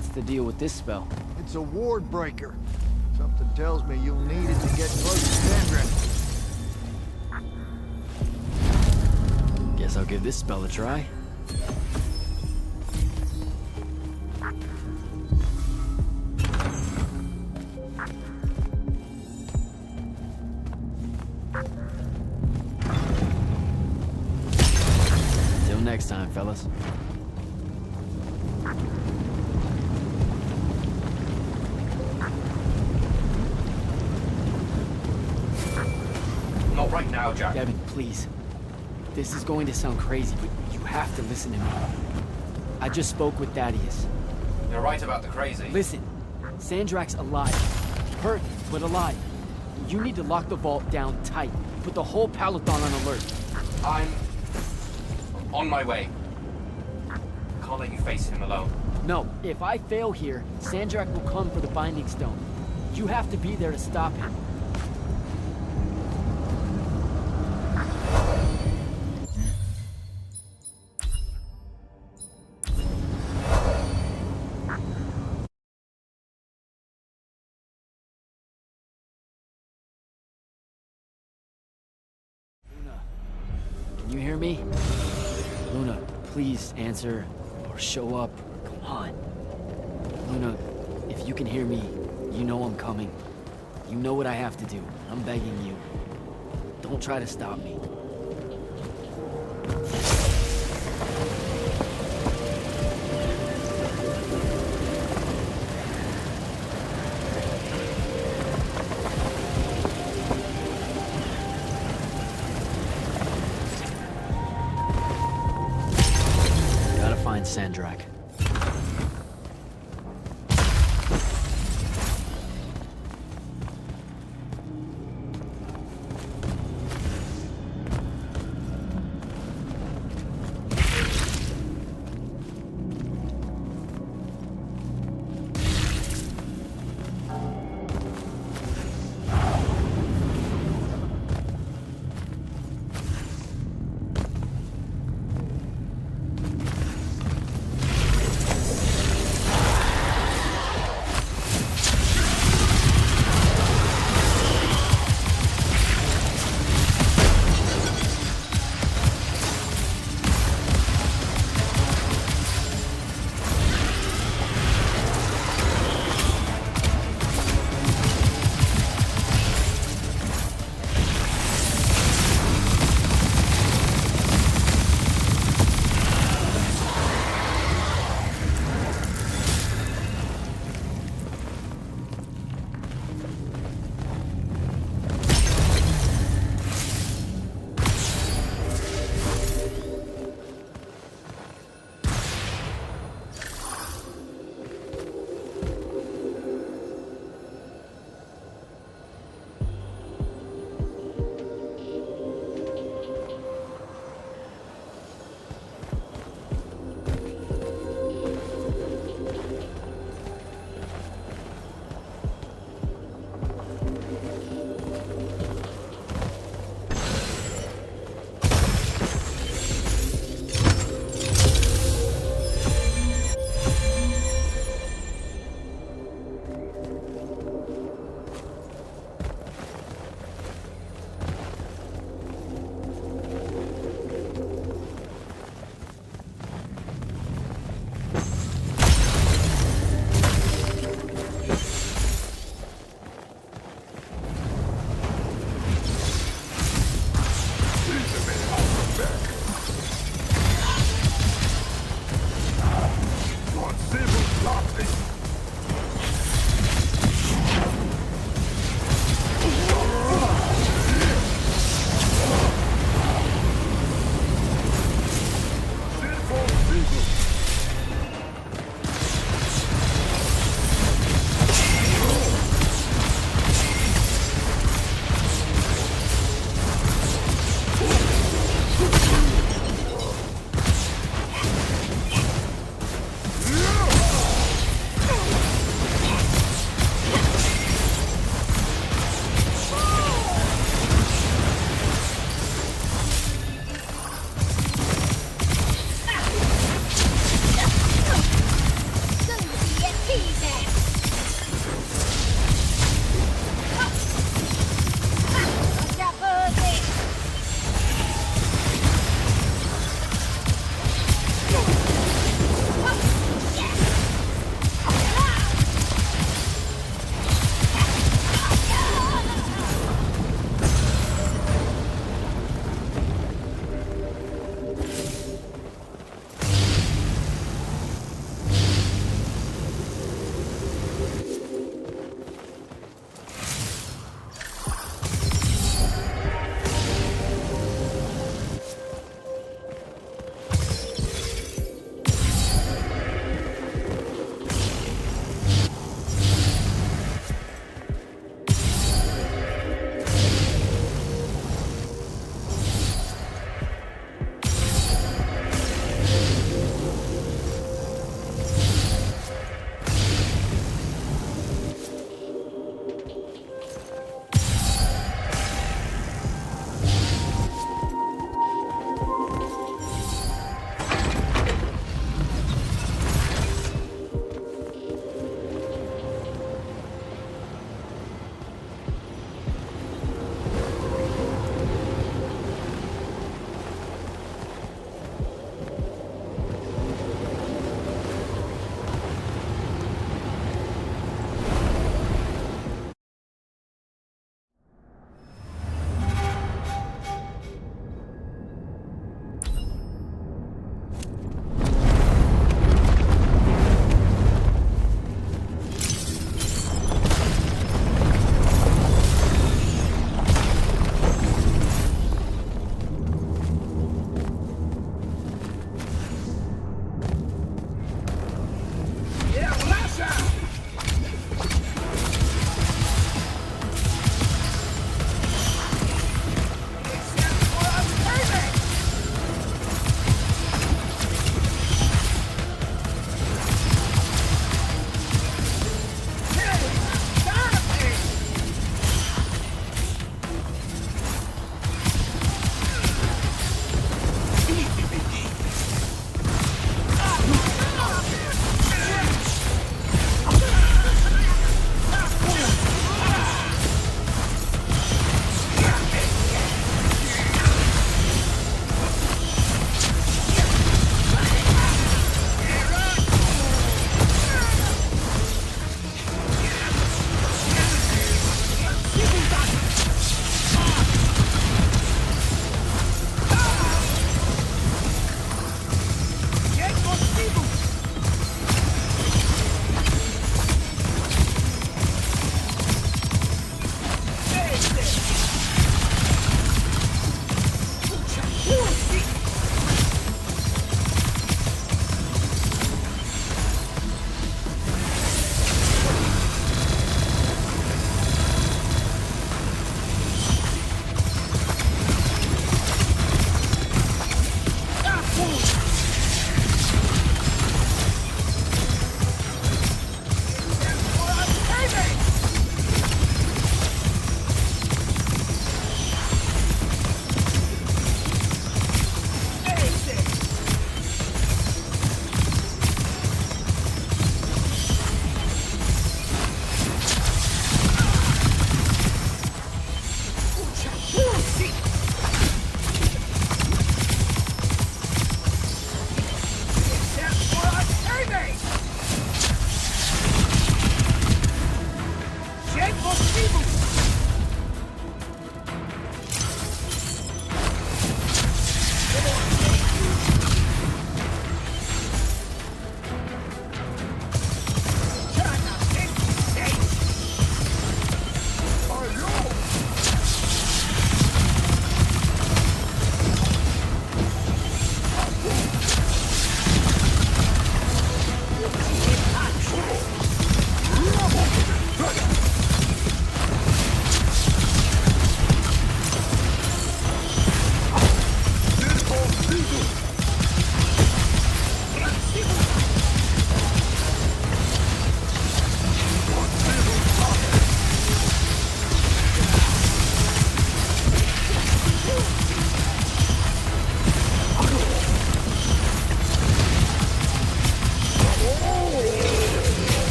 What's the deal with this spell? It's a ward breaker. Something tells me you'll need it to get close to Sandra. Guess I'll give this spell a try. Till next time, fellas. Not right now, Jack. Devin, please. This is going to sound crazy, but you have to listen to me. I just spoke with Thaddeus. You're right about the crazy. Listen, Sandrak's alive. Hurt, but alive. You need to lock the vault down tight. Put the whole Peloton on alert. I'm on my way. Can't let you face him alone. No, if I fail here, Sandrak will come for the Binding Stone. You have to be there to stop him. Can you hear me? Luna, please answer or show up. Come on. Luna, if you can hear me, you know I'm coming. You know what I have to do. I'm begging you. Don't try to stop me. Sandrak.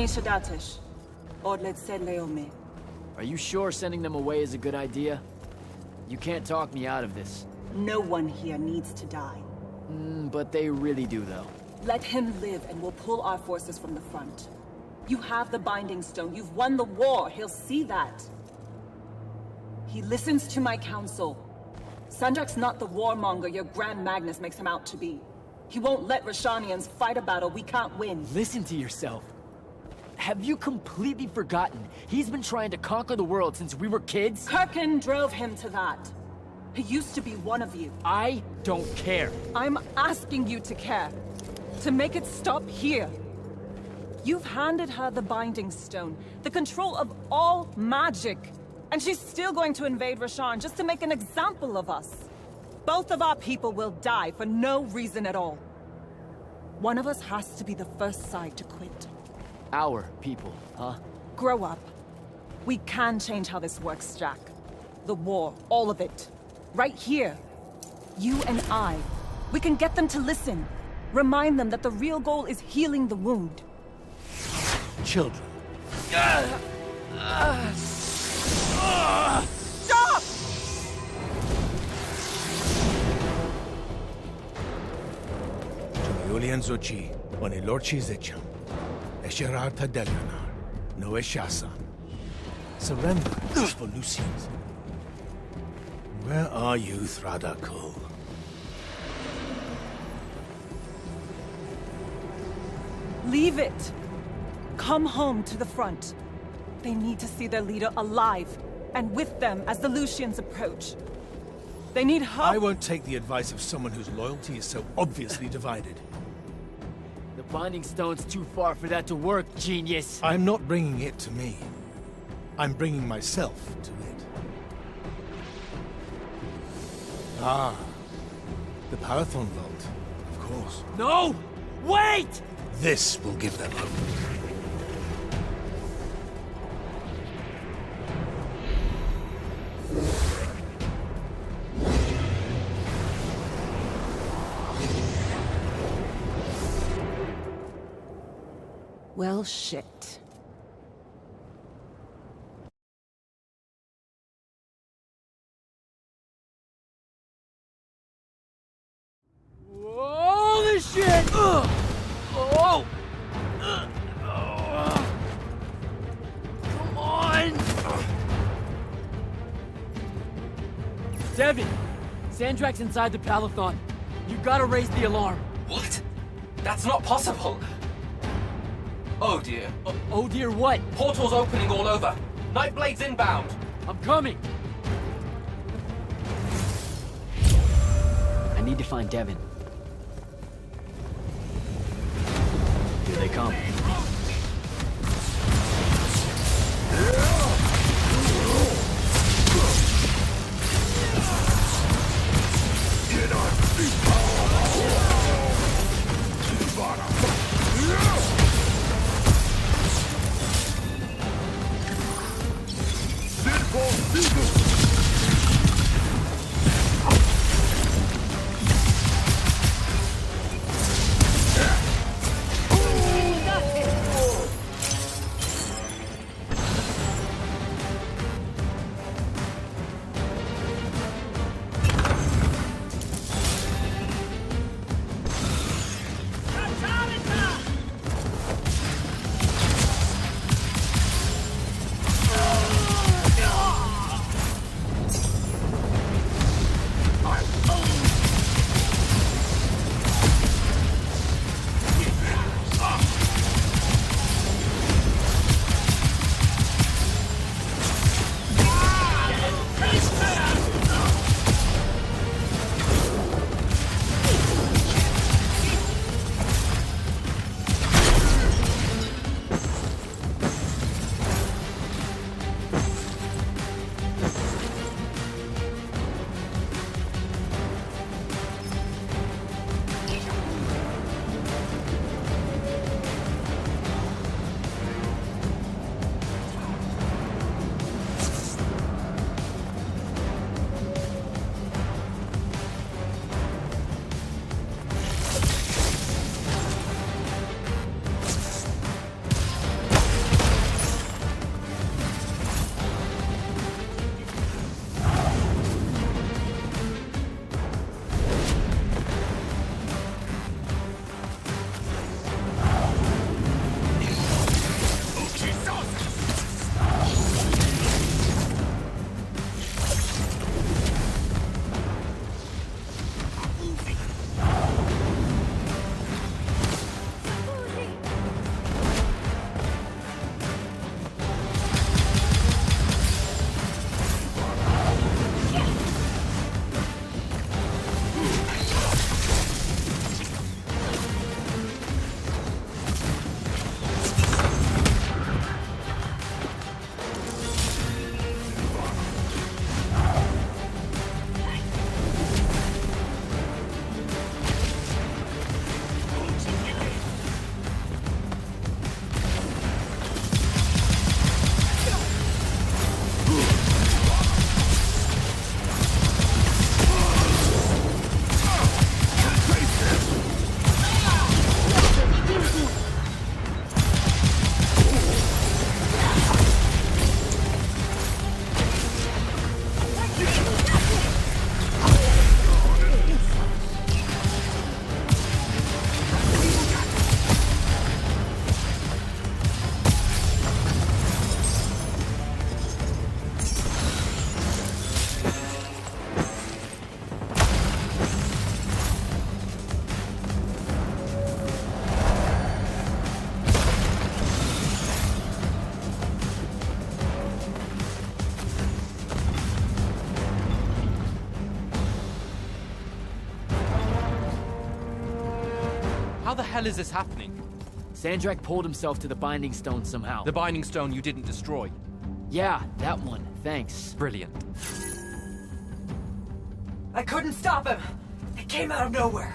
Shadatish. Odlet said Leome. Are you sure sending them away is a good idea? You can't talk me out of this. No one here needs to die. But they really do, though. Let him live and we'll pull our forces from the front. You have the Binding Stone. You've won the war. He'll see that. He listens to my counsel. Sandrak's not the warmonger your Grand Magnus makes him out to be. He won't let Rashanians fight a battle we can't win. Listen to yourself. Have you completely forgotten? He's been trying to conquer the world since we were kids? Kirkin drove him to that. He used to be one of you. I don't care. I'm asking you to care. To make it stop here. You've handed her the Binding Stone, the control of all magic. And she's still going to invade Rasharn just to make an example of us. Both of our people will die for no reason at all. One of us has to be the first side to quit. Our people, huh? Grow up. We can change how this works, Jack. The war, all of it. Right here. You and I. We can get them to listen. Remind them that the real goal is healing the wound. Children. Stop! Julian Zochi, oni lorchi zecham. Esherar Tadelianar, no Eshasan. Surrender is for Lucians. Where are you, Thradakul? Leave it. Come home to the front. They need to see their leader alive, and with them as the Lucians approach. They need help. I won't take the advice of someone whose loyalty is so obviously divided. The Binding Stone's too far for that to work, genius. I'm not bringing it to me. I'm bringing myself to it. Ah, the Parathon Vault, of course. No! Wait! This will give them hope. Well, shit. Holy shit! Oh! Come on! Devin! Sandrak's inside the Palathon. You gotta raise the alarm. What? That's not possible. Oh dear. Oh dear, what? Portals opening all over. Nightblade's inbound. I'm coming! I need to find Devin. Here they come. How the hell is this happening? Sandrak pulled himself to the Binding Stone somehow. The Binding Stone you didn't destroy. Yeah, that one. Thanks. Brilliant. I couldn't stop him! It came out of nowhere!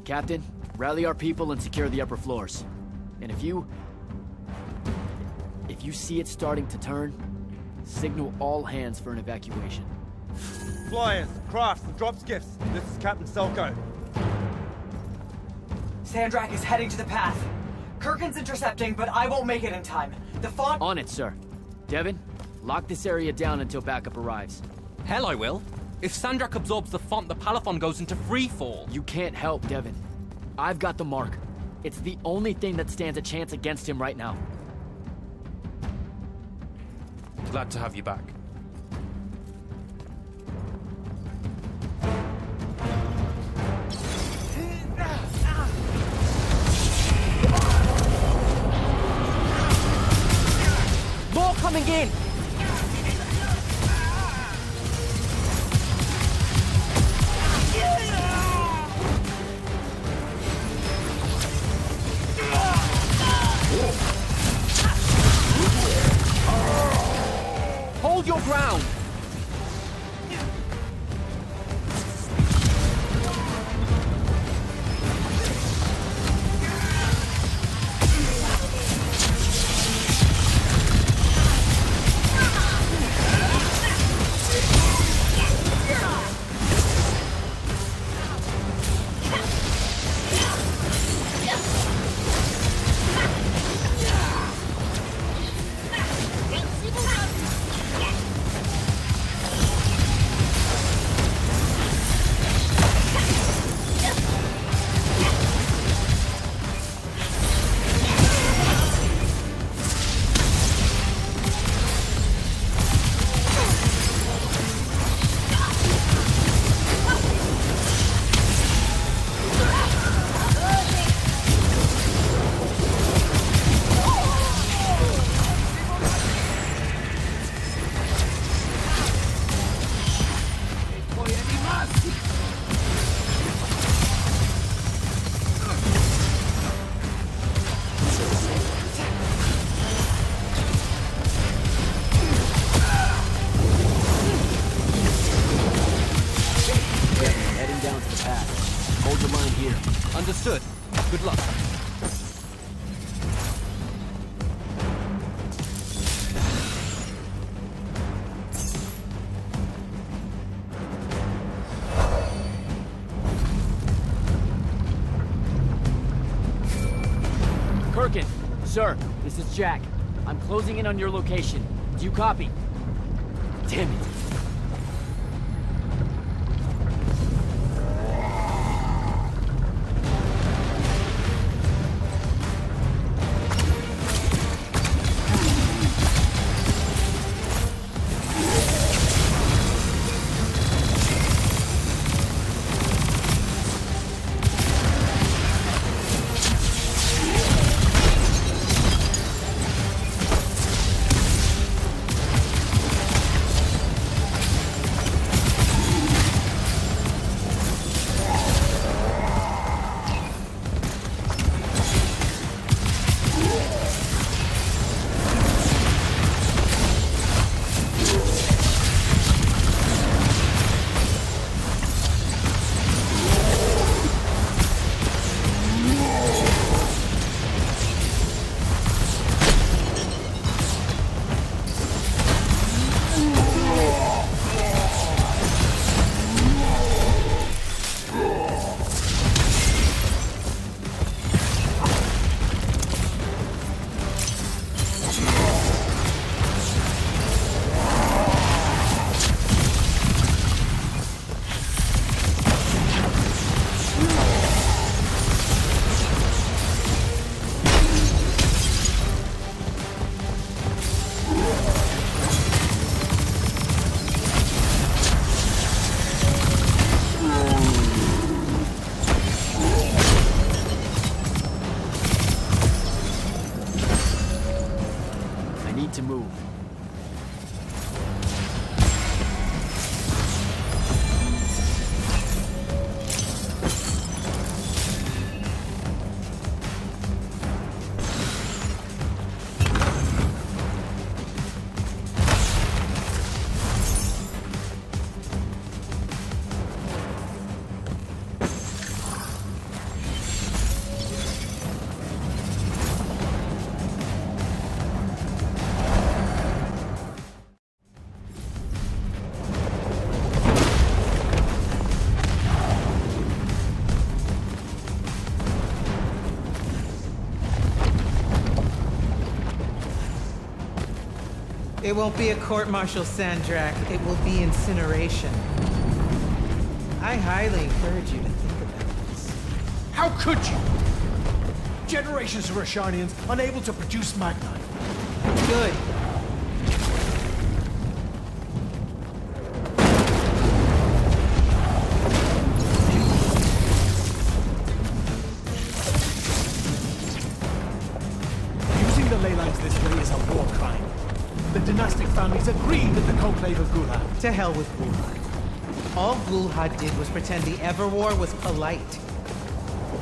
Captain, rally our people and secure the upper floors. And if you see it starting to turn, signal all hands for an evacuation. Flyers, crafts, and drop skiffs. This is Captain Selko. Sandrak is heading to the path. Kirkin's intercepting, but I won't make it in time. The font— On it, sir. Devin, lock this area down until backup arrives. Hell I will. If Sandrak absorbs the font, the Palathon goes into free fall. You can't help, Devin. I've got the mark. It's the only thing that stands a chance against him right now. Glad to have you back. More coming in! Hold your ground! Understood. Good luck. Kirkin, sir, this is Jack. I'm closing in on your location. Do you copy? Damn it. It won't be a court-martial, Sandrak. It will be incineration. I highly encourage you to think about this. How could you? Generations of Rashanians unable to produce Magnite. Good. Using the ley lines this way is a war crime. The dynastic families agreed with the Conclave of Gul'ad. To hell with Gul'ad. All Gul'ad did was pretend the Everwar was polite.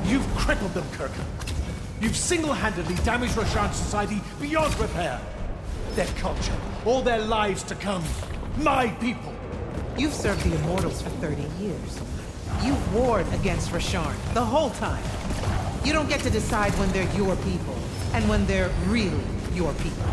You've crippled them, Kirkham. You've single-handedly damaged Roshan's society beyond repair. Their culture, all their lives to come. My people. You've served the Immortals for 30 years. You've warred against Rasharn the whole time. You don't get to decide when they're your people, and when they're really your people.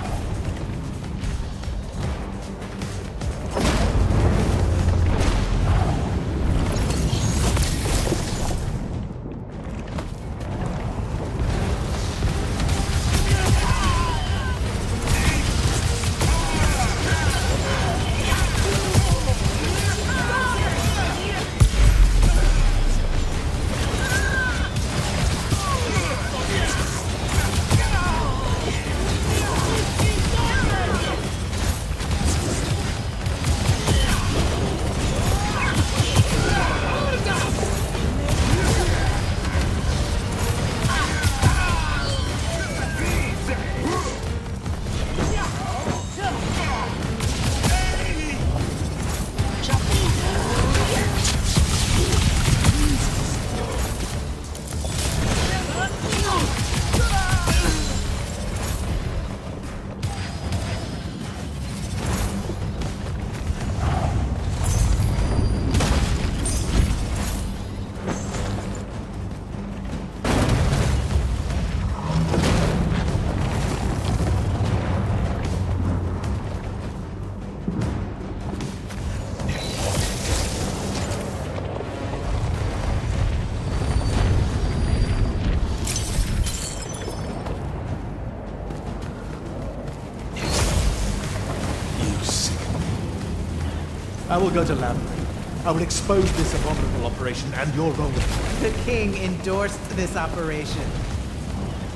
I will go to Labyrinth. I will expose this abominable operation and your role in it. The king endorsed this operation.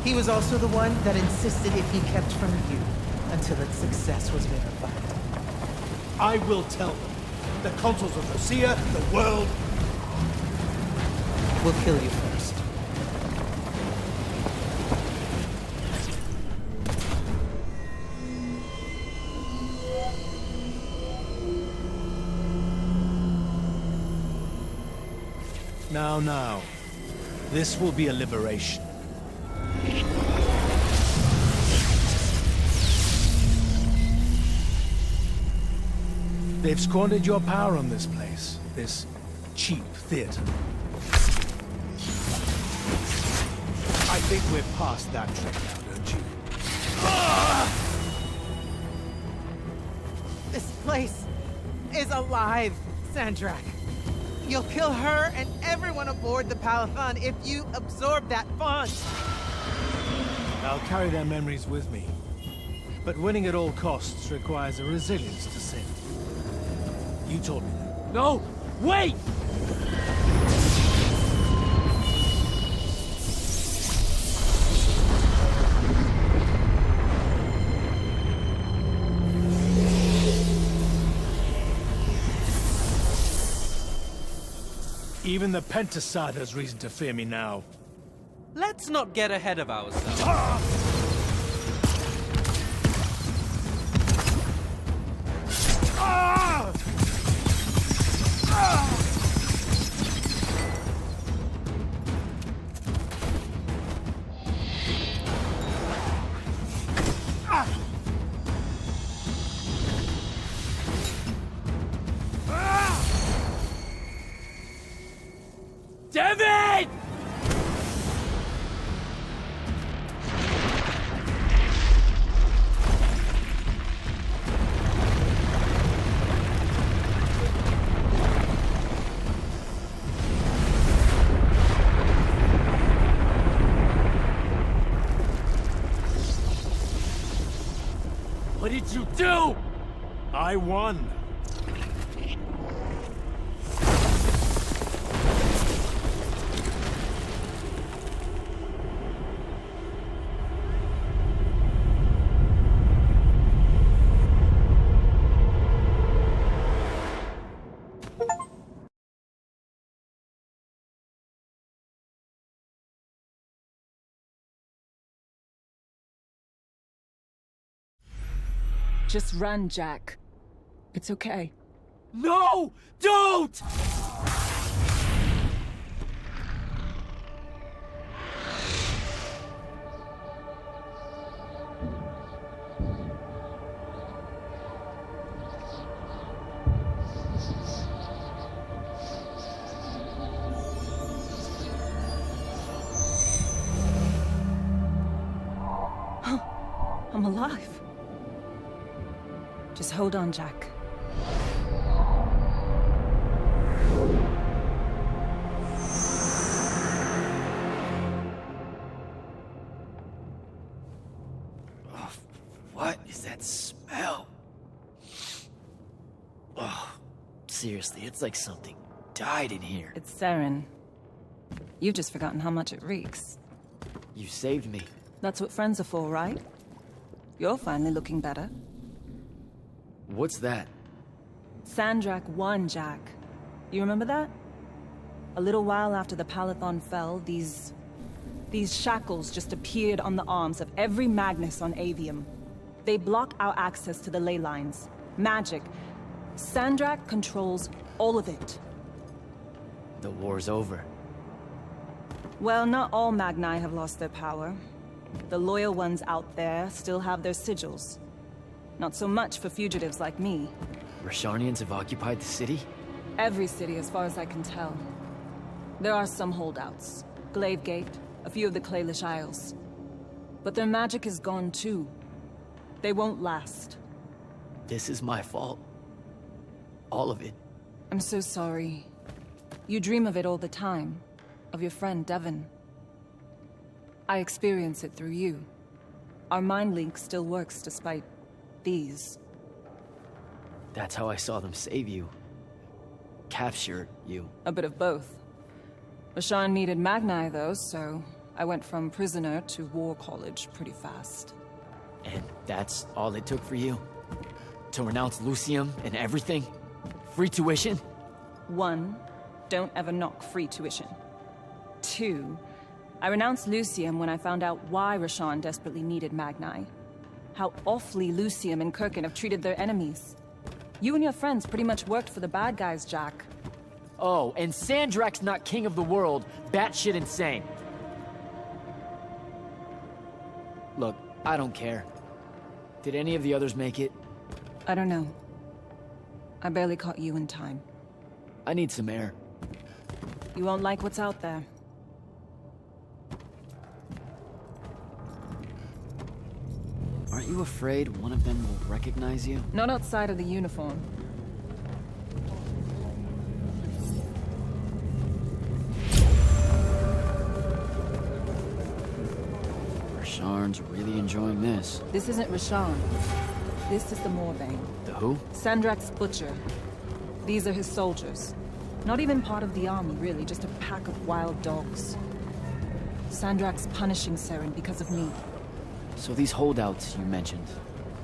He was also the one that insisted it be kept from you until its success was verified. I will tell them. The consuls of Rosia, the world. We'll kill you first. Now. This will be a liberation. They've squandered your power on this place. This cheap theater. I think we're past that trick now, don't you? This place is alive, Sandrak. You'll kill her and everyone aboard the Palathan if you absorb that font. I'll carry their memories with me. But winning at all costs requires a resilience to sin. You told me that. No! Wait! Even the Pentasad has reason to fear me now. Let's not get ahead of ourselves. David! What did you do? I won. Just run, Jack. It's okay. No! Don't! I'm alive. Just hold on, Jack. What is that smell? Oh, seriously, it's like something died in here. It's sarin. You've just forgotten how much it reeks. You saved me. That's what friends are for, right? You're finally looking better. What's that? Sandrak won, Jack. You remember that? A little while after the Palathon fell, these shackles just appeared on the arms of every Magnus on Aveum. They block our access to the ley lines. Magic. Sandrak controls all of it. The war's over. Well, not all Magni have lost their power. The loyal ones out there still have their sigils. Not so much for fugitives like me. Rasharnians have occupied the city? Every city, as far as I can tell. There are some holdouts. Glavegate, a few of the Claylish Isles. But their magic is gone too. They won't last. This is my fault. All of it. I'm so sorry. You dream of it all the time. Of your friend, Devon. I experience it through you. Our mind link still works despite these. That's how I saw them save you. Capture you. A bit of both. Rasharn needed Magni, though, so I went from prisoner to war college pretty fast. And that's all it took for you? To renounce Lucium and everything? Free tuition? 1, don't ever knock free tuition. 2, I renounced Lucium when I found out why Rasharn desperately needed Magni. How awfully Lucium and Kirkin have treated their enemies. You and your friends pretty much worked for the bad guys, Jack. Oh, and Sandrak's not king of the world. Batshit insane. Look, I don't care. Did any of the others make it? I don't know. I barely caught you in time. I need some air. You won't like what's out there. Aren't you afraid one of them will recognize you? Not outside of the uniform. Rasharn's really enjoying this. This isn't Rasharn. This is the Moorbane. The who? Sandrak's butcher. These are his soldiers. Not even part of the army, really, just a pack of wild dogs. Sandrak's punishing Seren because of me. So these holdouts you mentioned,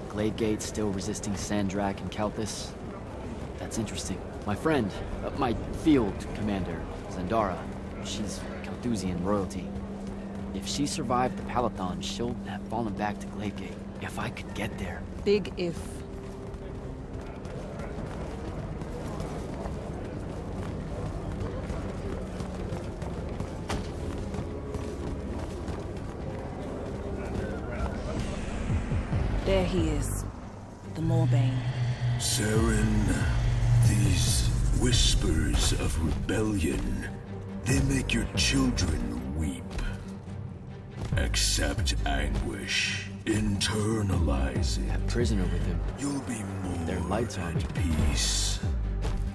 Glavegate still resisting Sandrak and Kalthus? That's interesting. My friend, my field commander, Zandara, she's Kalthusian royalty. If she survived the Palathon, she'll have fallen back to Glavegate. If I could get there. Big if. There he is. The Moorbane. Seren, these whispers of rebellion, they make your children weep. Accept anguish. Internalize it. That prisoner with him. You'll be more Their lights at aren't. peace.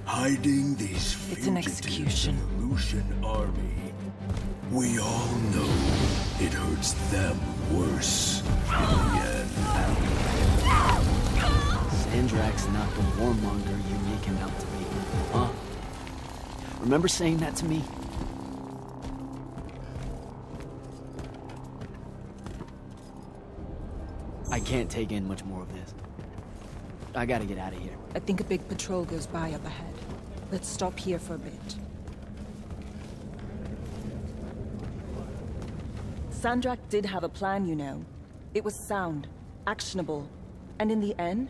Hiding these It's an fugitives execution. in the Lucian army. We all know it hurts them worse in the end. Indrak's not the warmonger you make him out to be, huh? Remember saying that to me? I can't take in much more of this. I gotta get out of here. I think a big patrol goes by up ahead. Let's stop here for a bit. Sandrak did have a plan, you know. It was sound, actionable, and in the end,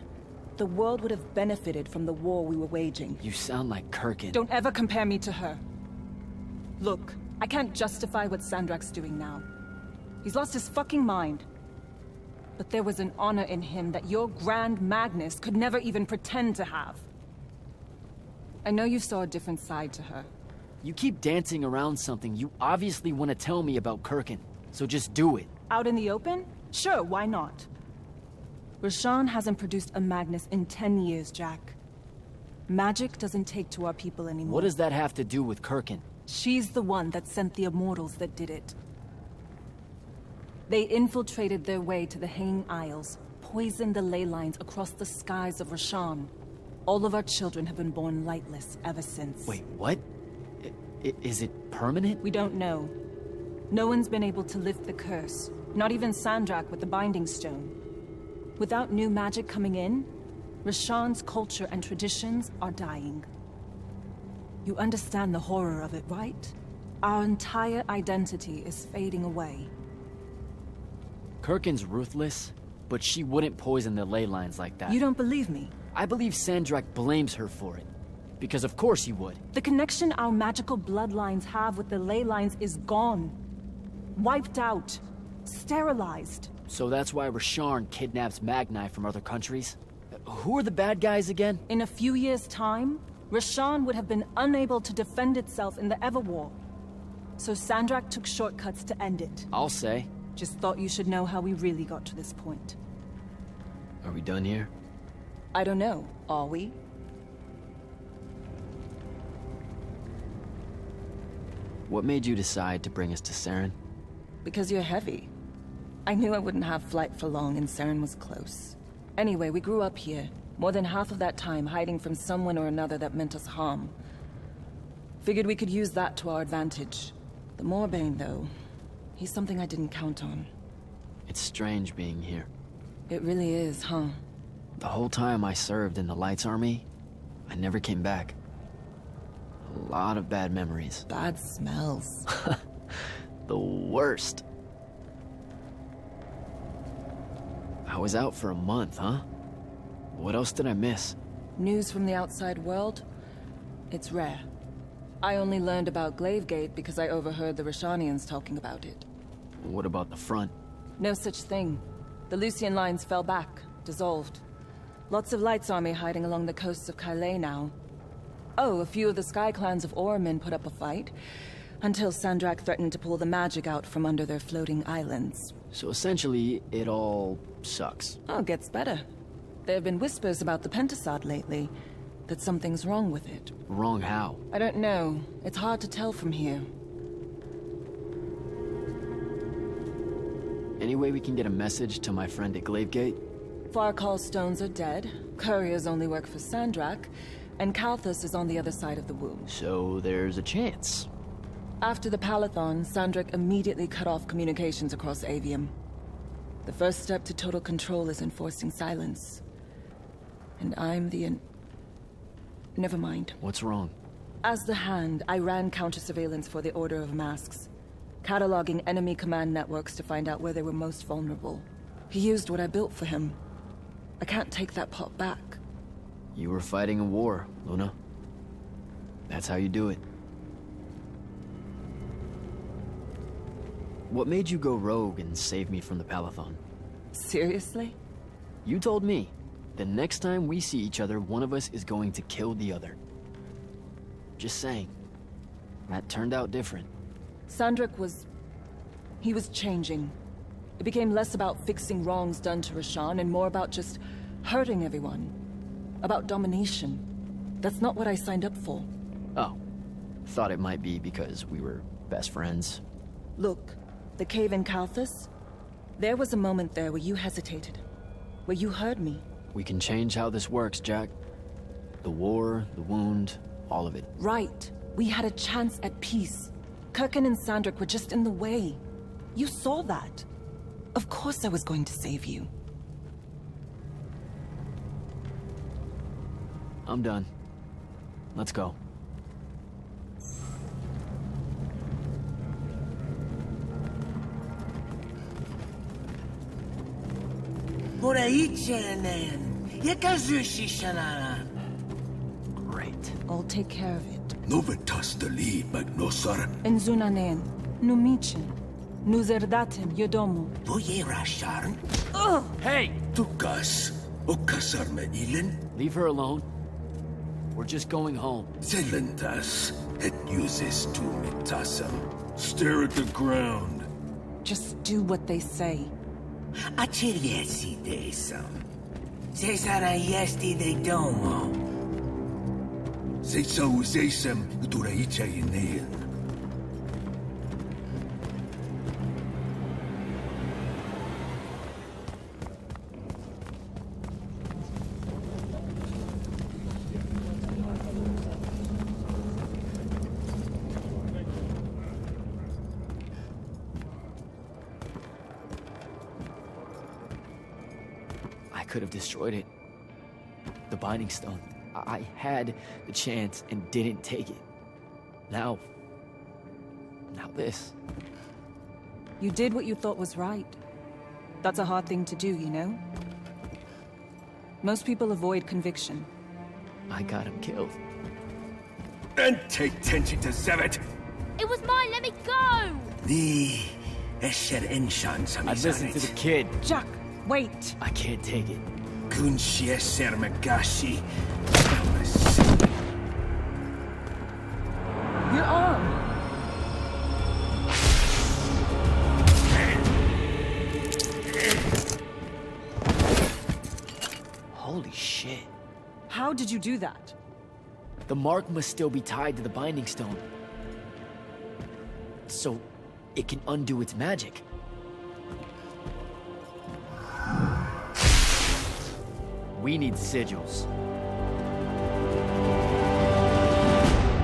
the world would have benefited from the war we were waging. You sound like Kirkin. Don't ever compare me to her. Look, I can't justify what Sandrak's doing now. He's lost his fucking mind. But there was an honor in him that your Grand Magnus could never even pretend to have. I know you saw a different side to her. You keep dancing around something you obviously want to tell me about Kirkin, so just do it. Out in the open? Sure, why not? Roshan hasn't produced a Magnus in 10 years, Jack. Magic doesn't take to our people anymore. What does that have to do with Kirkin? She's the one that sent the Immortals that did it. They infiltrated their way to the Hanging Isles, poisoned the ley lines across the skies of Roshan. All of our children have been born lightless ever since. Wait, what? Is it permanent? We don't know. No one's been able to lift the curse, not even Sandrak with the Binding Stone. Without new magic coming in, Roshan's culture and traditions are dying. You understand the horror of it, right? Our entire identity is fading away. Kirkin's ruthless, but she wouldn't poison the ley lines like that. You don't believe me? I believe Sandrak blames her for it. Because of course he would. The connection our magical bloodlines have with the ley lines is gone. Wiped out. Sterilized. So that's why Roshan kidnaps Magni from other countries? Who are the bad guys again? In a few years' time, Roshan would have been unable to defend itself in the Everwar. So Sandrak took shortcuts to end it. I'll say. Just thought you should know how we really got to this point. Are we done here? I don't know. Are we? What made you decide to bring us to Saren? Because you're heavy. I knew I wouldn't have flight for long and Saren was close. Anyway, we grew up here. More than half of that time hiding from someone or another that meant us harm. Figured we could use that to our advantage. The Moorbane, though, he's something I didn't count on. It's strange being here. It really is, huh? The whole time I served in the Lights Army, I never came back. A lot of bad memories. Bad smells. The worst. I was out for a month, huh? What else did I miss? News from the outside world? It's rare. I only learned about Glavegate because I overheard the Roshanians talking about it. What about the front? No such thing. The Lucian lines fell back, dissolved. Lots of Lights Army hiding along the coasts of Kylé now. Oh, a few of the Sky Clans of Oromyn put up a fight, until Sandrak threatened to pull the magic out from under their floating islands. So essentially, it all sucks. Oh, gets better. There have been whispers about the Pentasod lately, that something's wrong with it. Wrong how? I don't know. It's hard to tell from here. Any way we can get a message to my friend at Glavegate? Farkal's stones are dead, couriers only work for Sandrak, and Kalthus is on the other side of the wound. So there's a chance. After the Palathon, Sandrak immediately cut off communications across Aveum. The first step to total control is enforcing silence. And I'm the Never mind. What's wrong? As the Hand, I ran counter-surveillance for the Order of Masks, cataloging enemy command networks to find out where they were most vulnerable. He used what I built for him. I can't take that pot back. You were fighting a war, Luna. That's how you do it. What made you go rogue and save me from the Palathon? Seriously? You told me. The next time we see each other, one of us is going to kill the other. Just saying. That turned out different. Sandrak was... he was changing. It became less about fixing wrongs done to Roshan and more about just hurting everyone. About domination. That's not what I signed up for. Oh. Thought it might be because we were best friends. Look, the cave in Kalthus? There was a moment there where you hesitated. Where you heard me. We can change how this works, Jack. The war, the wound, all of it. Right. We had a chance at peace. Kirkin and Sandrick were just in the way. You saw that. Of course I was going to save you. I'm done. Let's go. Great. I'll take care of it. Novitas dali magnosar. Enzunanen, numichin, nuzerdatem yodomo. Boye rasharn. Hey! Tukas. Okasar me ilen. Leave her alone. We're just going home. Zelentas. Et uses tu mitasam. Stare at the ground. Just do what they say. Achiriesi desam. Cesara yesti de domo. Seisa usesem uturaicha inean. I could have destroyed it. The Binding Stone. I had the chance and didn't take it. Now this. You did what you thought was right. That's a hard thing to do, you know? Most people avoid conviction. I got him killed. And take tension to Zevet. It was mine, let me go! The Esher Enshan I'd listen to the kid. Jack, wait! I can't take it. Kunshie Sermagashi. Your arm! Holy shit. How did you do that? The mark must still be tied to the Binding Stone. So it can undo its magic. We need sigils.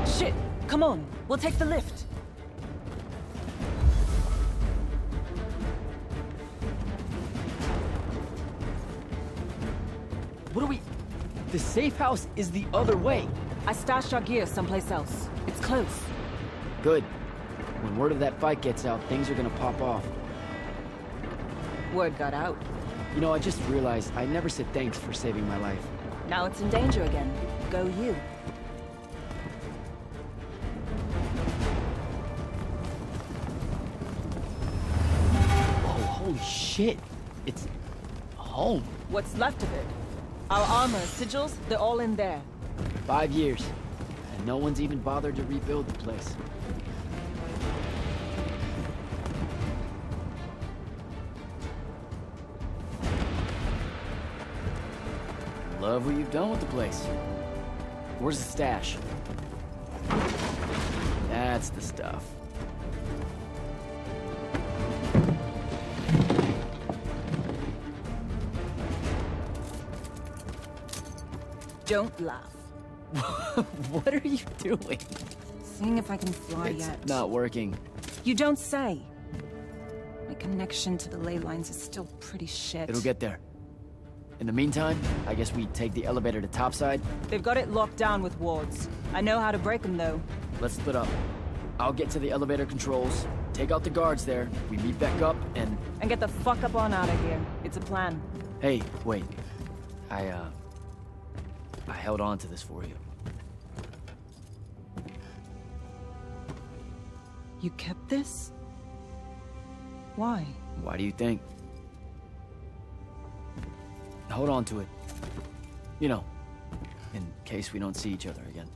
Shit! Come on, we'll take the lift. What do we... The safe house is the other way. I stashed our gear someplace else. It's close. Good. When word of that fight gets out, things are gonna pop off. Word got out. You know, I just realized I never said thanks for saving my life. Now it's in danger again. Go you. Oh, holy shit. It's... home. What's left of it? Our armor, sigils, they're all in there. 5 years. And no one's even bothered to rebuild the place. Love what you've done with the place. Where's the stash? That's the stuff. Don't laugh. What are you doing? Seeing if I can fly It's yet. not working. You don't say. My connection to the ley lines is still pretty shit. It'll get there. In the meantime, I guess we take the elevator to topside. They've got it locked down with wards. I know how to break them, though. Let's split up. I'll get to the elevator controls, take out the guards there, we meet back up, and... And get the fuck up on out of here. It's a plan. Hey, wait. I held on to this for you. You kept this? Why? Why do you think? Hold on to it. You know, in case we don't see each other again.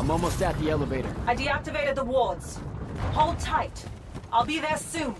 I'm almost at the elevator. I deactivated the wards. Hold tight. I'll be there soon.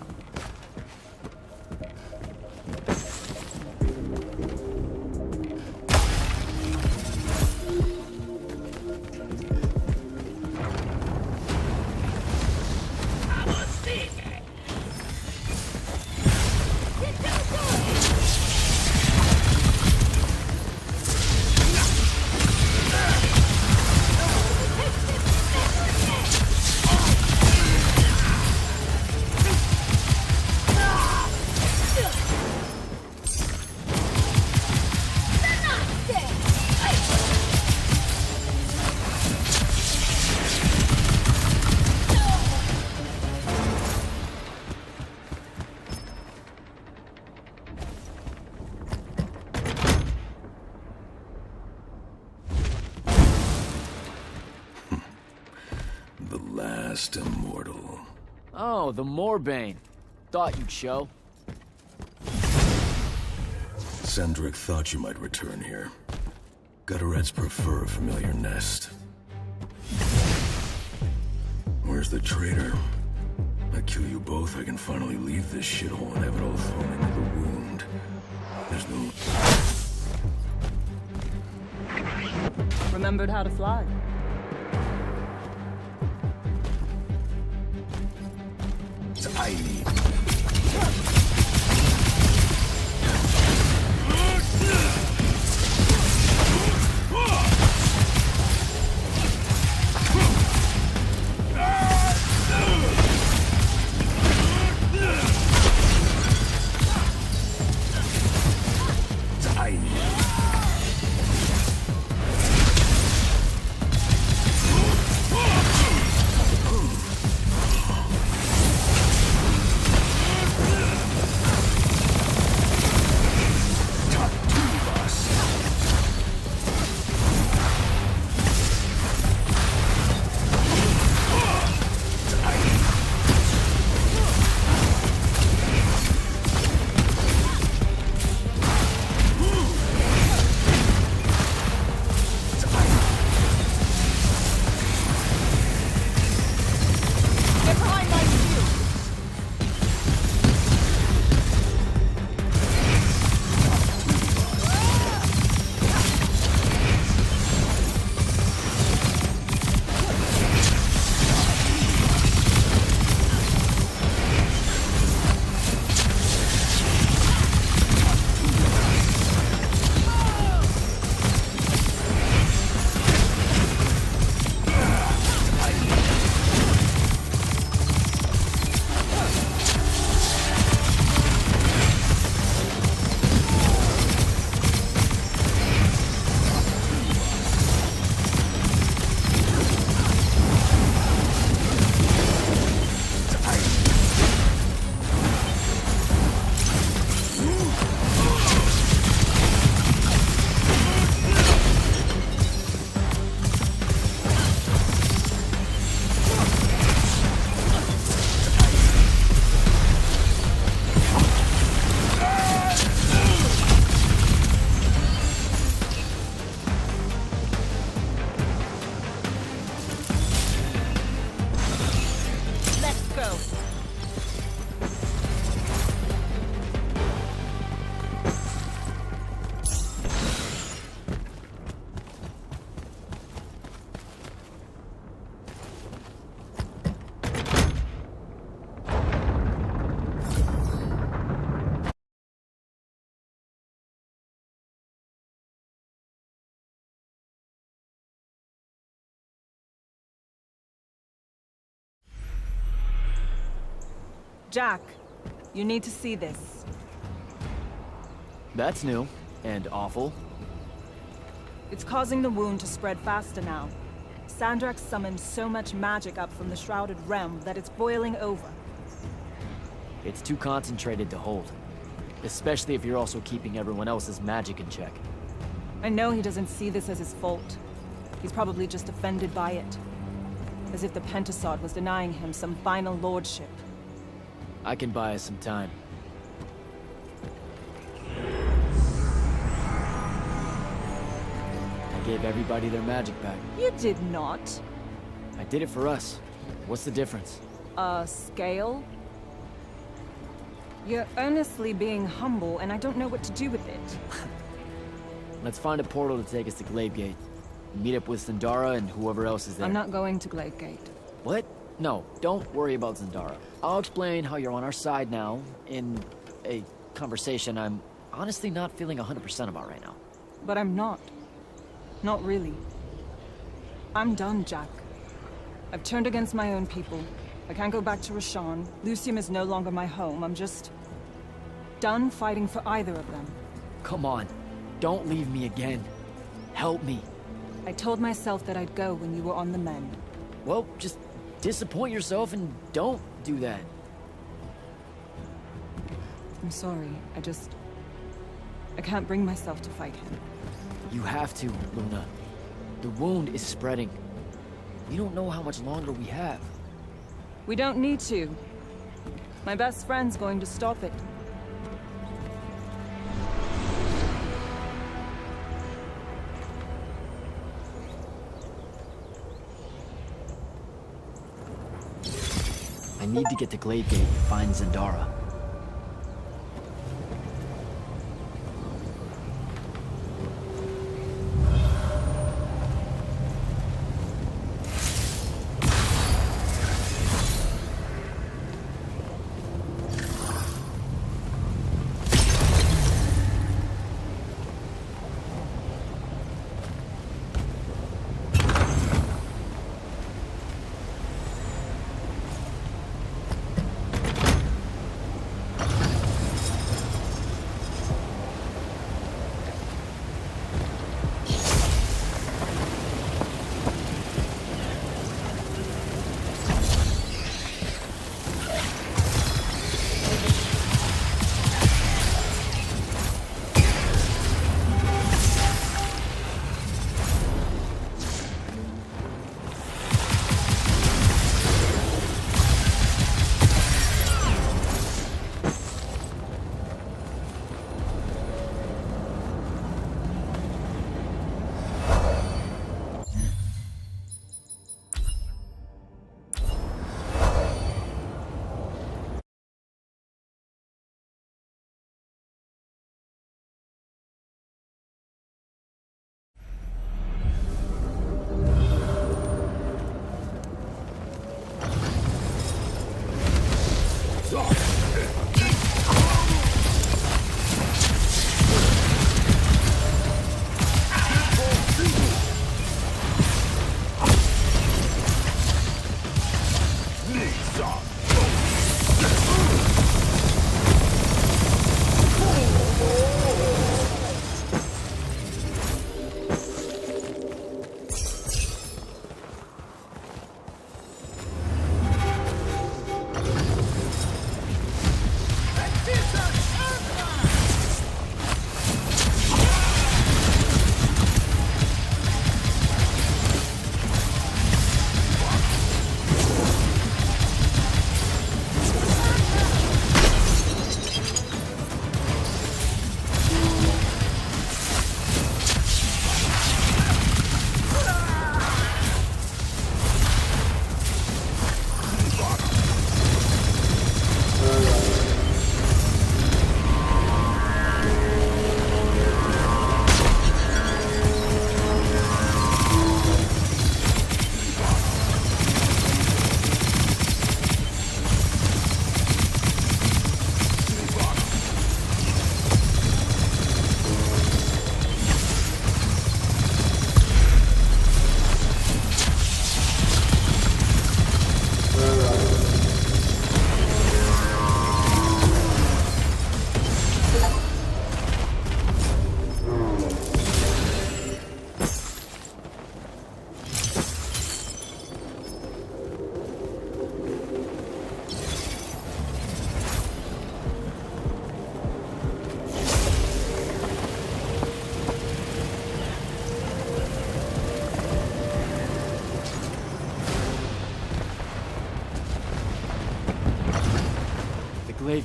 Immortal. Oh, the Moorbane. Thought you'd show. Sendrick thought you might return here. Gutterets prefer a familiar nest. Where's the traitor? I kill you both, I can finally leave this shithole and have it all thrown into the wound. There's no... Remembered how to fly. I need... Jack, you need to see this. That's new. And awful. It's causing the wound to spread faster now. Sandrak summoned so much magic up from the Shrouded Realm that it's boiling over. It's too concentrated to hold. Especially if you're also keeping everyone else's magic in check. I know he doesn't see this as his fault. He's probably just offended by it. As if the Pentasod was denying him some final lordship. I can buy us some time. I gave everybody their magic back. You did not. I did it for us. What's the difference? Scale? You're earnestly being humble, and I don't know what to do with it. Let's find a portal to take us to Glavegate. Meet up with Zendara and whoever else is there. I'm not going to Glavegate. What? No, don't worry about Zendara. I'll explain how you're on our side now in a conversation I'm honestly not feeling 100% about right now. But I'm not. Not really. I'm done, Jack. I've turned against my own people. I can't go back to Rasharn. Lucium is no longer my home. I'm just done fighting for either of them. Come on. Don't leave me again. Help me. I told myself that I'd go when you were on the mend. Well, just disappoint yourself and don't do that. I'm sorry. I can't bring myself to fight him. You have to, Luna. The wound is spreading. We don't know how much longer we have. We don't need to. My best friend's going to stop it. I need to get to Glavegate and find Zendara.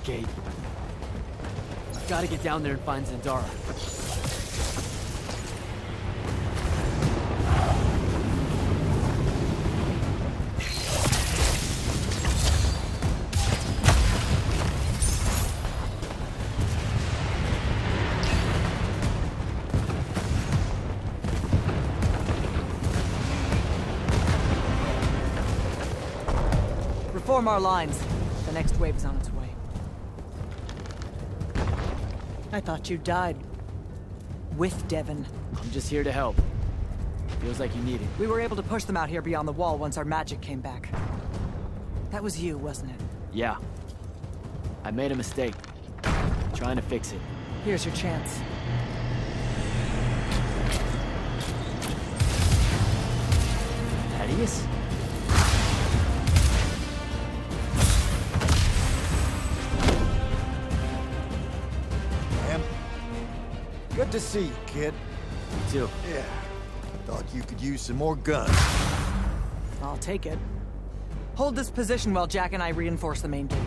Gate. I've got to get down there and find Zendara. Reform our lines. The next wave is on its way. I thought you died. With Devon. I'm just here to help. Feels like you need it. We were able to push them out here beyond the wall once our magic came back. That was you, wasn't it? Yeah. I made a mistake. Trying to fix it. Here's your chance. Thaddeus? Good to see you, kid. You too. Yeah. Thought you could use some more guns. I'll take it. Hold this position while Jack and I reinforce the main gate.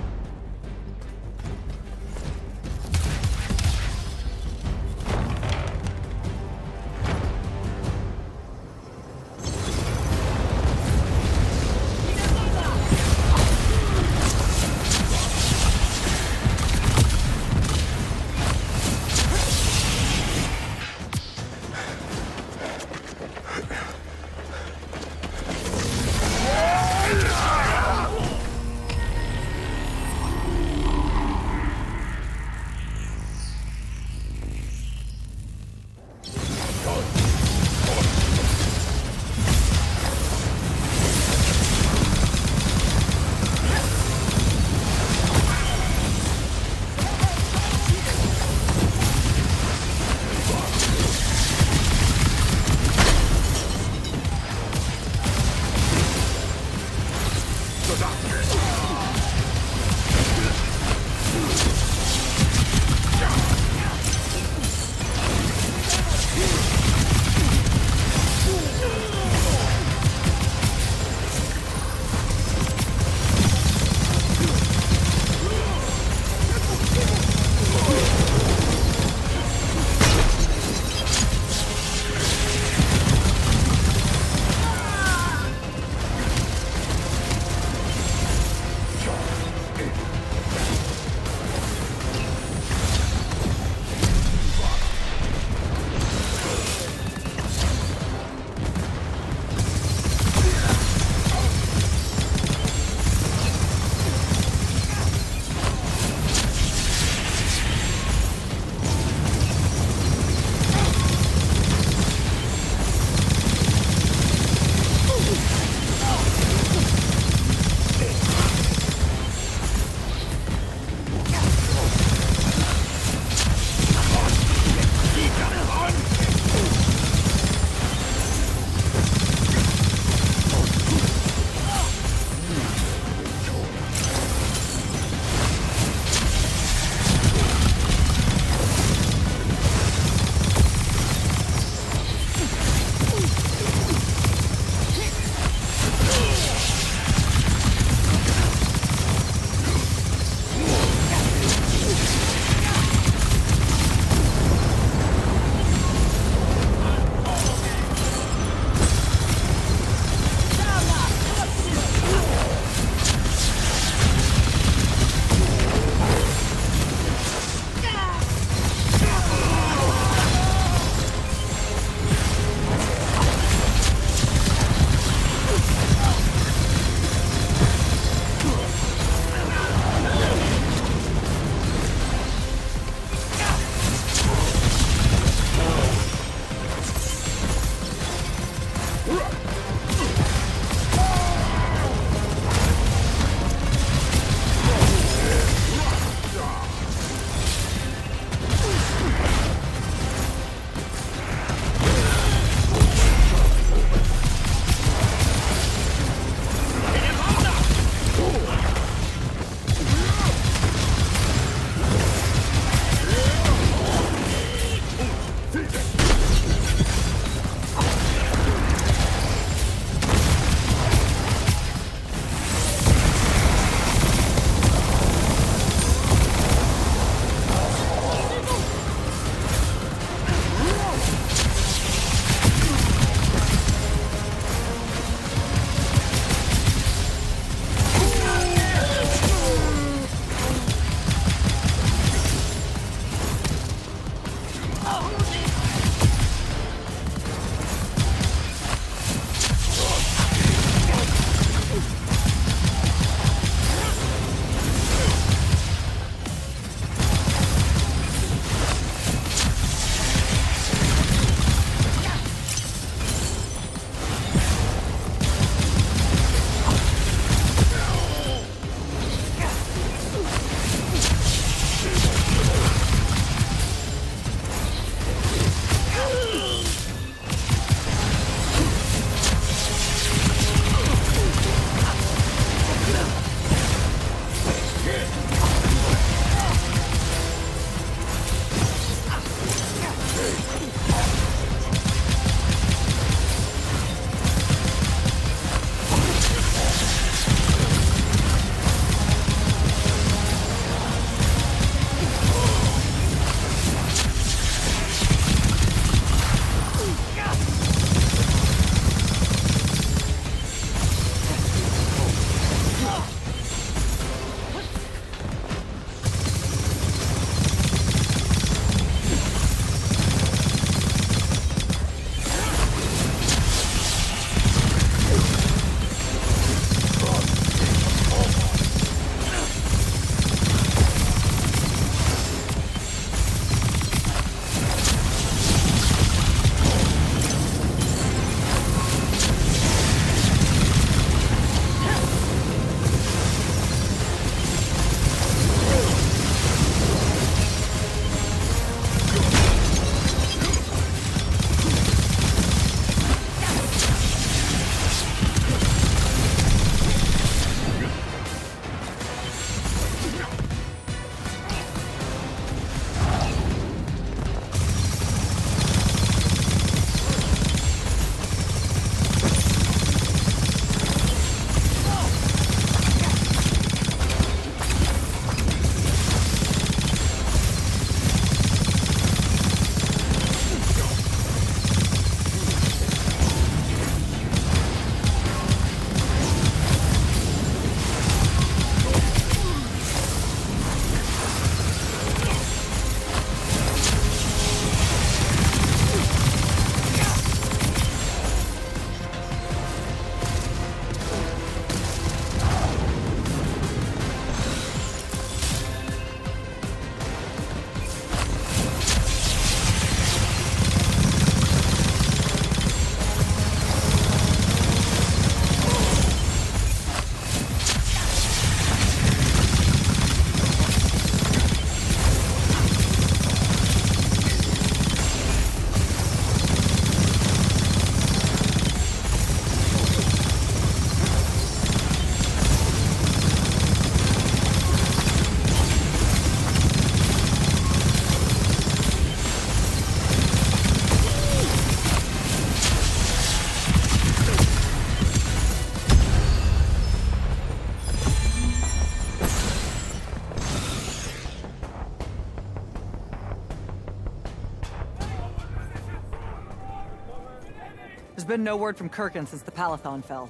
There's been no word from Kirkin since the Palathon fell.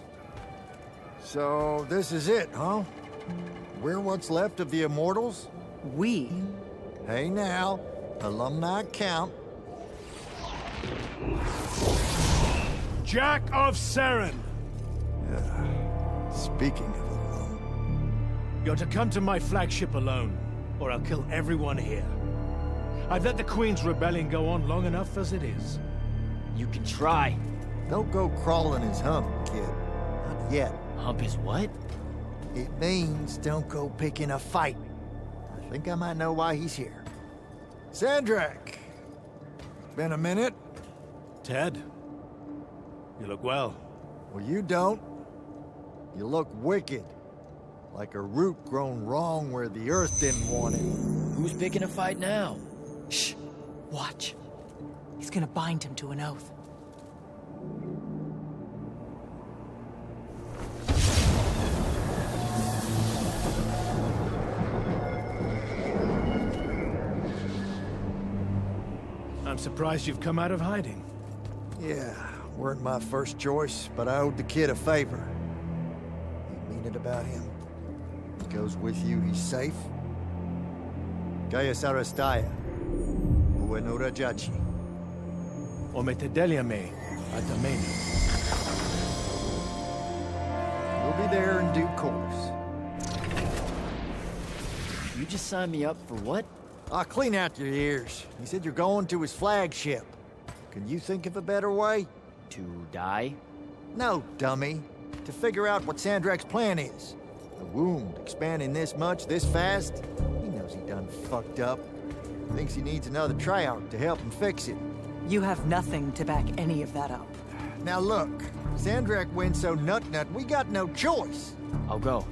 So, this is it, huh? We're what's left of the Immortals? We? Hey now, alumni count. Jack of Saren! Speaking of alone... You're to come to my flagship alone, or I'll kill everyone here. I've let the Queen's rebellion go on long enough as it is. You can try. Don't go crawling his hump, kid. Not yet. Hump is what? It means don't go picking a fight. I think I might know why he's here. Sandrak! Been a minute? Ted? You look well. Well, you don't. You look wicked. Like a root grown wrong where the earth didn't want it. Who's picking a fight now? Shh. Watch. He's gonna bind him to an oath. I'm surprised you've come out of hiding. Yeah, weren't my first choice, but I owed the kid a favor. You mean it about him? He goes with you, he's safe? Gaya Sarastaya. Uenura Jachi. Ometedeliame Adamena. We'll be there in due course. You just signed me up for what? I'll clean out your ears. He said you're going to his flagship. Can you think of a better way? To die? No, dummy. To figure out what Sandrak's plan is. The wound expanding this much, this fast? He knows he done fucked up. Thinks he needs another tryout to help him fix it. You have nothing to back any of that up. Now look, Sandrak went so nut-nut, we got no choice. I'll go.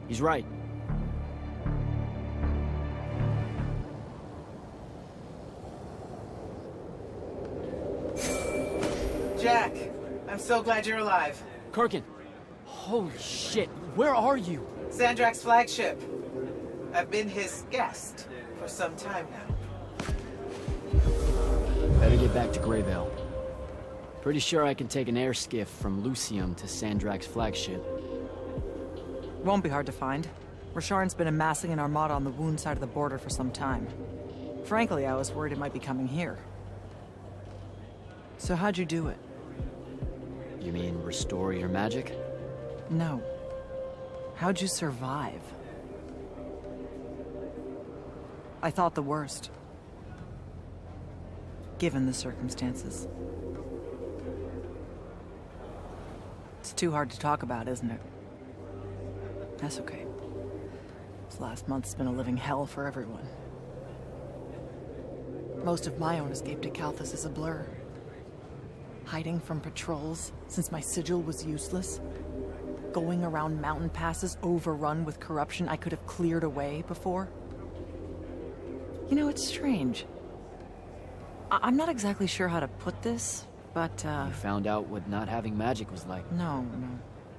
He's right. Jack, I'm so glad you're alive. Kirkin! Holy shit, where are you? Sandrak's flagship. I've been his guest for some time now. Better get back to Greyvale. Pretty sure I can take an air skiff from Lucium to Sandrak's flagship. Won't be hard to find. Rasharn's been amassing an armada on the Wound side of the border for some time. Frankly, I was worried it might be coming here. So how'd you do it? You mean restore your magic? No. How'd you survive? I thought the worst. Given the circumstances. It's too hard to talk about, isn't it? That's okay. This last month's been a living hell for everyone. Most of my own escape to Kalthus is a blur. Hiding from patrols since my sigil was useless. Going around mountain passes overrun with corruption I could have cleared away before. You know, it's strange. I'm not exactly sure how to put this, but You found out what not having magic was like. No.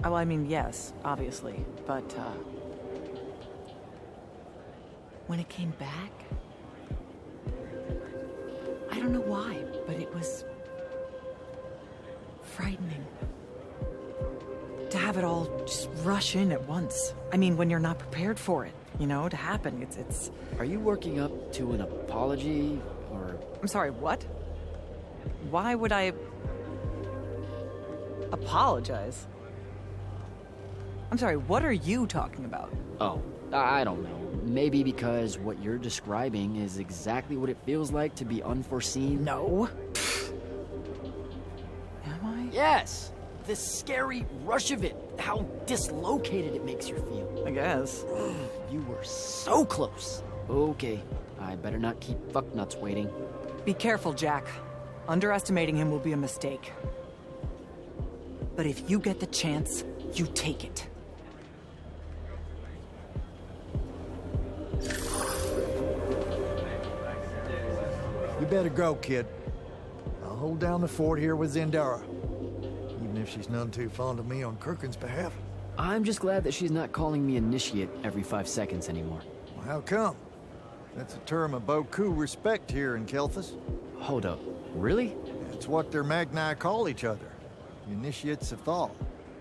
Well, I mean, yes, obviously, but when it came back, I don't know why, but it was frightening. To have it all just rush in at once. I mean, when you're not prepared for it, you know, to happen, it's... Are you working up to an apology, or... I'm sorry, what? Why would I... apologize? I'm sorry, what are you talking about? Oh, I don't know. Maybe because what you're describing is exactly what it feels like to be unforeseen? No. Am I? Yes! The scary rush of it. How dislocated it makes you feel. I guess. You were so close. Okay, I better not keep fucknuts waiting. Be careful, Jack. Underestimating him will be a mistake. But if you get the chance, you take it. You better go, kid. I'll hold down the fort here with Zendara. Even if she's none too fond of me on Kirkin's behalf. I'm just glad that she's not calling me initiate every 5 seconds anymore. Well, how come? That's a term of Boku respect here in Kelthus. Hold up, really? It's what their magni call each other. The initiates of thought.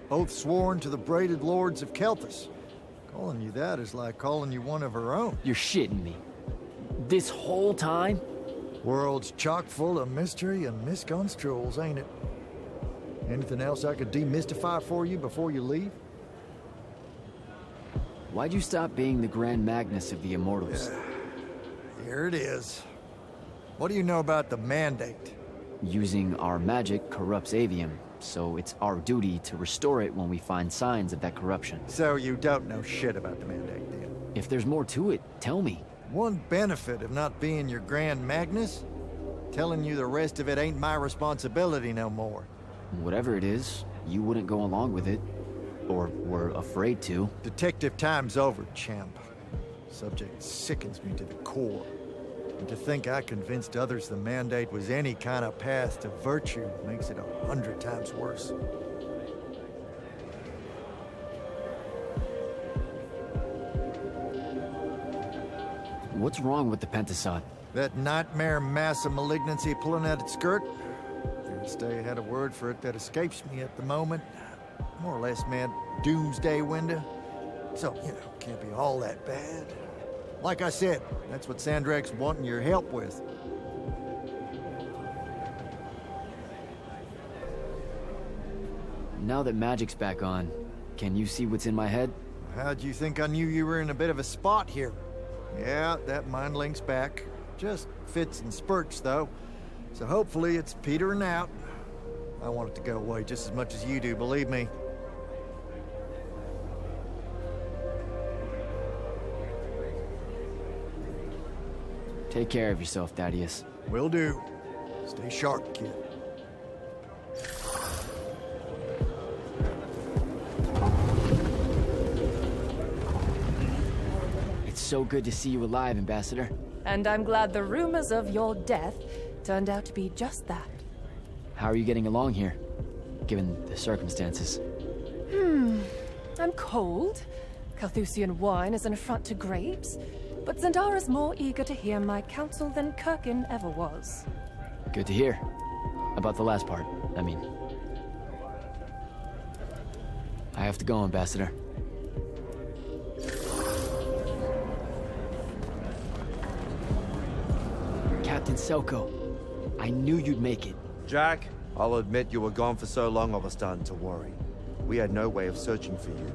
Oath sworn to the braided lords of Kelthus. Calling you that is like calling you one of her own. You're shitting me. This whole time? World's chock full of mystery and misconstruals, ain't it? Anything else I could demystify for you before you leave? Why'd you stop being the Grand Magnus of the Immortals? Here it is. What do you know about the Mandate? Using our magic corrupts Aveum, so it's our duty to restore it when we find signs of that corruption. So you don't know shit about the Mandate, then? If there's more to it, tell me. One benefit of not being your Grand Magnus? Telling you the rest of it ain't my responsibility no more. Whatever it is, you wouldn't go along with it. Or were afraid to. Detective time's over, champ. Subject sickens me to the core. And to think I convinced others the Mandate was any kind of path to virtue makes it 100 times worse. What's wrong with the Pentasod? That nightmare mass of malignancy pulling at its skirt? Doomsday had a word for it that escapes me at the moment. More or less, man, doomsday window. So, you know, can't be all that bad. Like I said, that's what Sandrak's wanting your help with. Now that magic's back on, can you see what's in my head? How'd you think I knew you were in a bit of a spot here? Yeah, that mind link's back. Just fits and spurts, though. So hopefully it's petering out. I want it to go away just as much as you do, believe me. Take care of yourself, Thaddeus. Will do. Stay sharp, kid. It's so good to see you alive, Ambassador. And I'm glad the rumors of your death turned out to be just that. How are you getting along here, given the circumstances? I'm cold. Carthusian wine is an affront to grapes. But Zendara's more eager to hear my counsel than Kirkin ever was. Good to hear. About the last part, I mean. I have to go, Ambassador. Captain Selko, I knew you'd make it. Jack, I'll admit you were gone for so long I was starting to worry. We had no way of searching for you.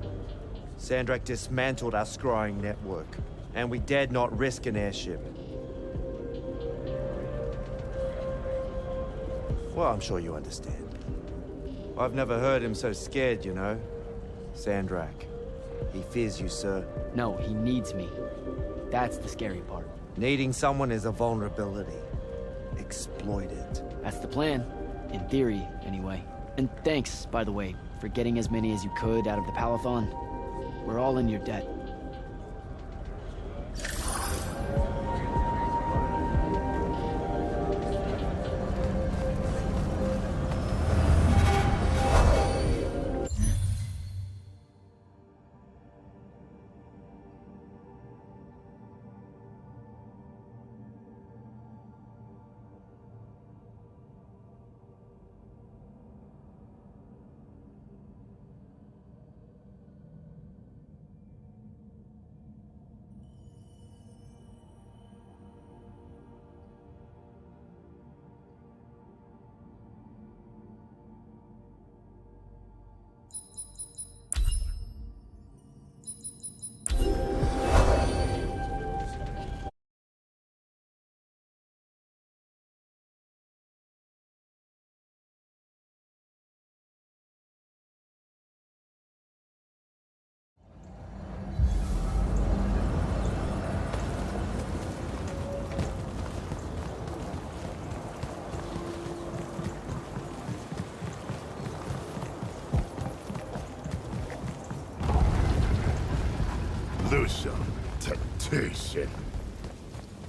Sandrak dismantled our scrying network, and we dared not risk an airship. Well, I'm sure you understand. I've never heard him so scared, you know. Sandrak. He fears you, sir. No, he needs me. That's the scary part. Needing someone is a vulnerability. Exploit it. That's the plan. In theory, anyway. And thanks, by the way, for getting as many as you could out of the Palathon. We're all in your debt. Lucia, temptation.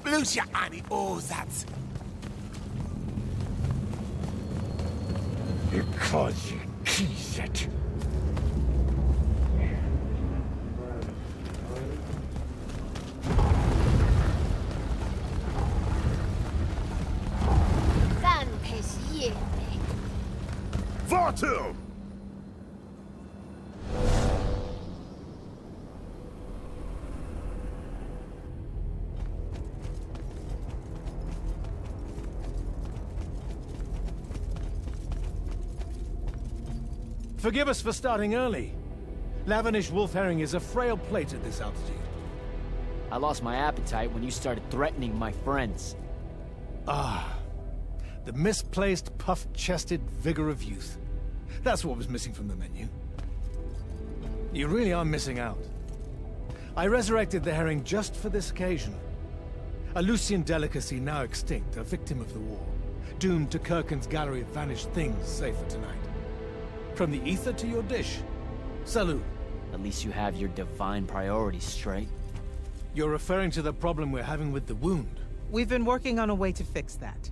Lucia ani ozat. Because you keys it. Fan pes ye. Vatum! Forgive us for starting early. Lavenish wolf herring is a frail plate at this altitude. I lost my appetite when you started threatening my friends. Ah, the misplaced, puff-chested vigor of youth. That's what was missing from the menu. You really are missing out. I resurrected the herring just for this occasion. A Lucian delicacy now extinct, a victim of the war, doomed to Kirkin's gallery of vanished things, save for tonight. From the ether to your dish. Salute. At least you have your divine priorities straight. You're referring to the problem we're having with the wound. We've been working on a way to fix that.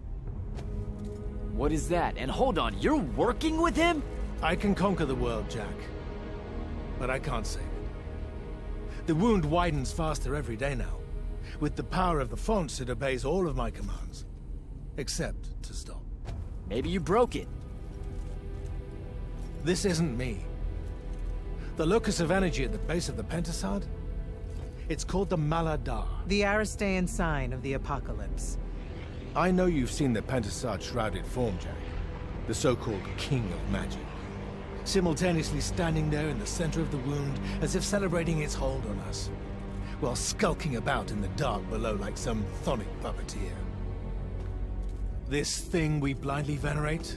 What is that? And hold on, you're working with him? I can conquer the world, Jack. But I can't save it. The wound widens faster every day now. With the power of the fonts, it obeys all of my commands. Except to stop. Maybe you broke it. This isn't me. The locus of energy at the base of the Pentasod? It's called the Maladar. The Aristean sign of the apocalypse. I know you've seen the Pentasod shrouded form, Jack. The so-called King of Magic. Simultaneously standing there in the center of the wound, as if celebrating its hold on us, while skulking about in the dark below like some chthonic puppeteer. This thing we blindly venerate?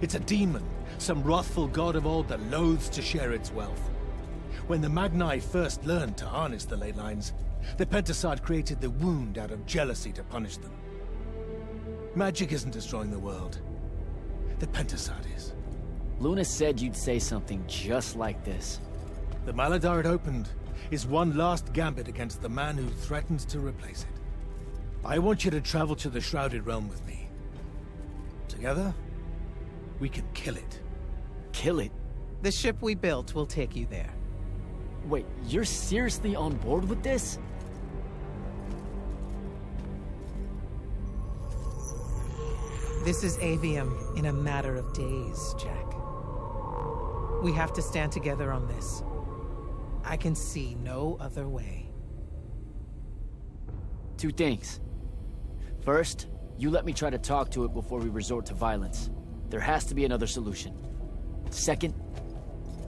It's a demon, some wrathful god of old that loathes to share its wealth. When the Magni first learned to harness the ley lines, the Pentasod created the wound out of jealousy to punish them. Magic isn't destroying the world. The Pentasod is. Luna said you'd say something just like this. The Maladar it opened is one last gambit against the man who threatens to replace it. I want you to travel to the Shrouded Realm with me. Together, we can kill it. Kill it? The ship we built will take you there. Wait, you're seriously on board with this? This is Aveum in a matter of days, Jack. We have to stand together on this. I can see no other way. Two things. First, you let me try to talk to it before we resort to violence. There has to be another solution. Second,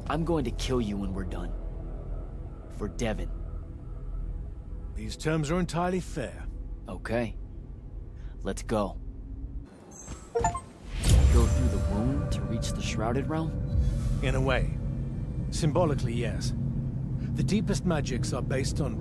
I'm going to kill you when we're done. For Devon. These terms are entirely fair. Okay. Let's go. Go through the wound to reach the Shrouded Realm? In a way. Symbolically, yes. The deepest magics are based on